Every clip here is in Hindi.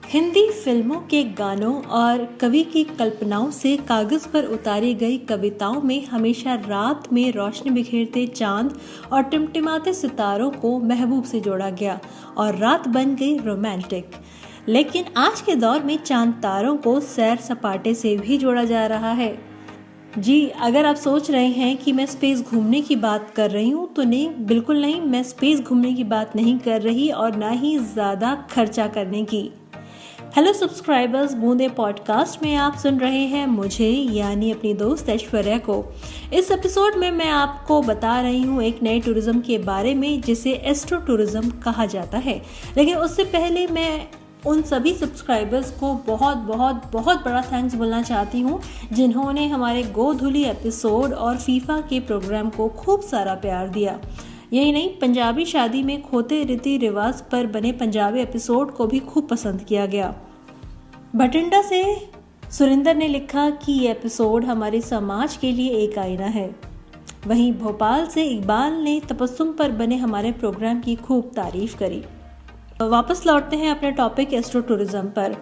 हिंदी फिल्मों के गानों और कवि की कल्पनाओं से कागज पर उतारी गई कविताओं में हमेशा रात में रोशनी बिखेरते चांद और टिमटिमाते सितारों को महबूब से जोड़ा गया और रात बन गई रोमांटिक। लेकिन आज के दौर में चांद तारों को सैर सपाटे से भी जोड़ा जा रहा है। जी, अगर आप सोच रहे हैं कि मैं स्पेस घूमने की बात कर रही हूँ तो नहीं, बिल्कुल नहीं। मैं स्पेस घूमने की बात नहीं कर रही और ना ही ज़्यादा खर्चा करने की। हेलो सब्सक्राइबर्स, बूंदे पॉडकास्ट में आप सुन रहे हैं मुझे यानी अपनी दोस्त ऐश्वर्या को। इस एपिसोड में मैं आपको बता रही हूँ एक नए टूरिज्म के बारे में जिसे एस्ट्रो टूरिज्म कहा जाता है। लेकिन उससे पहले मैं उन सभी सब्सक्राइबर्स को बहुत बहुत बहुत बड़ा थैंक्स बोलना चाहती हूँ जिन्होंने हमारे गोधुली एपिसोड और फीफा के प्रोग्राम को खूब सारा प्यार दिया। यही नहीं, पंजाबी शादी में खोते रीति रिवाज पर बने पंजाबी एपिसोड को भी खूब पसंद किया गया। बठिंडा से सुरिंदर ने लिखा कि ये एपिसोड हमारे समाज के लिए एक आईना है। वहीं भोपाल से इकबाल ने तबस्सुम पर बने हमारे प्रोग्राम की खूब तारीफ करी। वापस लौटते हैं अपने टॉपिक एस्ट्रो टूरिज्म पर।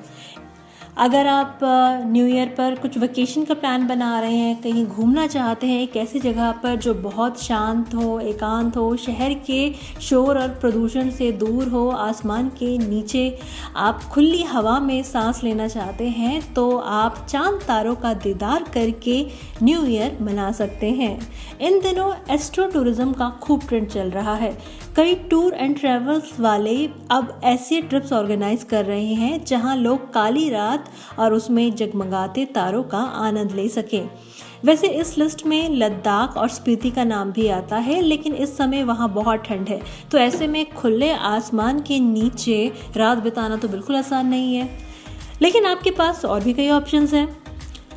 अगर आप न्यू ईयर पर कुछ वेकेशन का प्लान बना रहे हैं, कहीं घूमना चाहते हैं एक ऐसी जगह पर जो बहुत शांत हो, एकांत हो, शहर के शोर और प्रदूषण से दूर हो, आसमान के नीचे आप खुली हवा में सांस लेना चाहते हैं, तो आप चांद तारों का दीदार करके न्यू ईयर मना सकते हैं। इन दिनों एस्ट्रो टूरिज्म का खूब ट्रेंड चल रहा है। कई टूर एंड ट्रेवल्स वाले अब ऐसे ट्रिप्स ऑर्गेनाइज कर रहे हैं जहां लोग काली रात और उसमें जगमगाते तारों का आनंद ले सकें। वैसे इस लिस्ट में लद्दाख और स्पीति का नाम भी आता है, लेकिन इस समय वहाँ बहुत ठंड है, तो ऐसे में खुले आसमान के नीचे रात बिताना तो बिल्कुल आसान नहीं है। लेकिन आपके पास और भी कई ऑप्शंस हैं।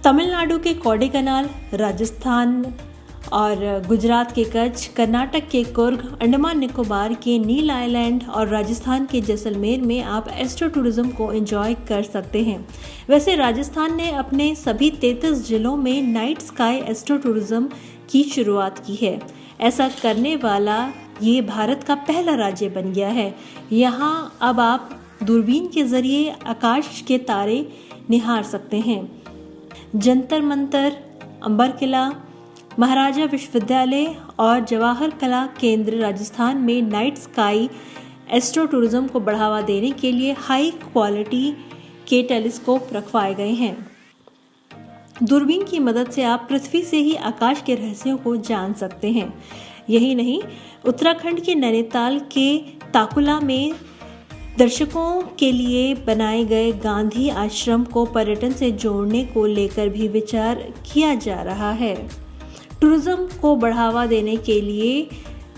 तमिलनाडु के कोडाईकनाल, राजस्थान और गुजरात के कच्छ, कर्नाटक के कुर्ग, अंडमान निकोबार के नील आइलैंड और राजस्थान के जैसलमेर में आप एस्ट्रो टूरिज्म को एंजॉय कर सकते हैं। वैसे राजस्थान ने अपने सभी 33 जिलों में नाइट स्काई एस्ट्रो टूरिज्म की शुरुआत की है। ऐसा करने वाला ये भारत का पहला राज्य बन गया है। यहाँ अब आप दूरबीन के जरिए आकाश के तारे निहार सकते हैं। जंतर मंतर, अंबर किला, महाराजा विश्वविद्यालय और जवाहर कला केंद्र राजस्थान में नाइट स्काई एस्ट्रो टूरिज्म को बढ़ावा देने के लिए हाई क्वालिटी के टेलीस्कोप रखवाए गए हैं। दूरबीन की मदद से आप पृथ्वी से ही आकाश के रहस्यों को जान सकते हैं। यही नहीं, उत्तराखंड के नैनीताल के ताकुला में दर्शकों के लिए बनाए गए गांधी आश्रम को पर्यटन से जोड़ने को लेकर भी विचार किया जा रहा है। टूरिज्म को बढ़ावा देने के लिए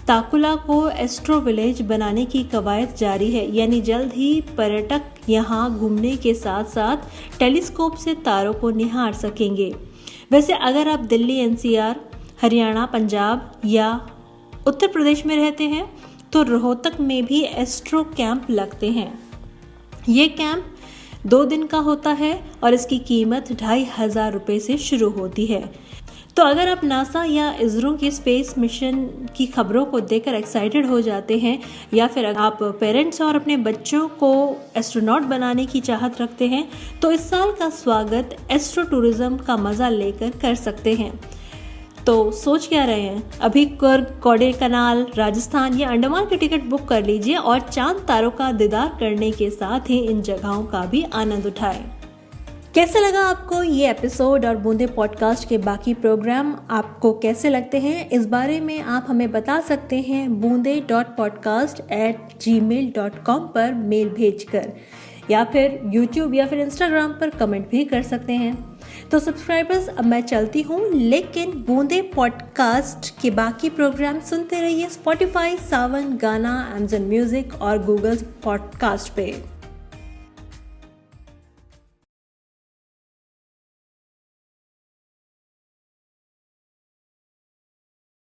ताकुला को एस्ट्रो विलेज बनाने की कवायद जारी है, यानी जल्द ही पर्यटक यहाँ घूमने के साथ साथ टेलीस्कोप से तारों को निहार सकेंगे। वैसे अगर आप दिल्ली, एनसीआर, हरियाणा, पंजाब या उत्तर प्रदेश में रहते हैं तो रोहतक में भी एस्ट्रो कैंप लगते हैं। ये कैंप 2 दिन का होता है और इसकी कीमत 2500 रुपये से शुरू होती है। तो अगर आप नासा या इसरो के स्पेस मिशन की खबरों को देखकर एक्साइटेड हो जाते हैं या फिर आप पेरेंट्स और अपने बच्चों को एस्ट्रोनॉट बनाने की चाहत रखते हैं तो इस साल का स्वागत एस्ट्रो टूरिज्म का मज़ा लेकर कर सकते हैं। तो सोच क्या रहे हैं? अभी कुर्ग, कोडाईकनाल, राजस्थान या अंडमान की टिकट बुक कर लीजिए और चांद तारों का दीदार करने के साथ ही इन जगहों का भी आनंद उठाएं। कैसे लगा आपको ये एपिसोड और बूंदे पॉडकास्ट के बाकी प्रोग्राम आपको कैसे लगते हैं? इस बारे में आप हमें बता सकते हैं boonde.podcast@gmail.com पर मेल भेजकर, या फिर YouTube या फिर Instagram पर कमेंट भी कर सकते हैं। तो सब्सक्राइबर्स, अब मैं चलती हूँ, लेकिन बूंदे पॉडकास्ट के बाकी प्रोग्राम सुनते रहिए Spotify, सावन, गाना, Amazon म्यूजिक और Google पॉडकास्ट पे।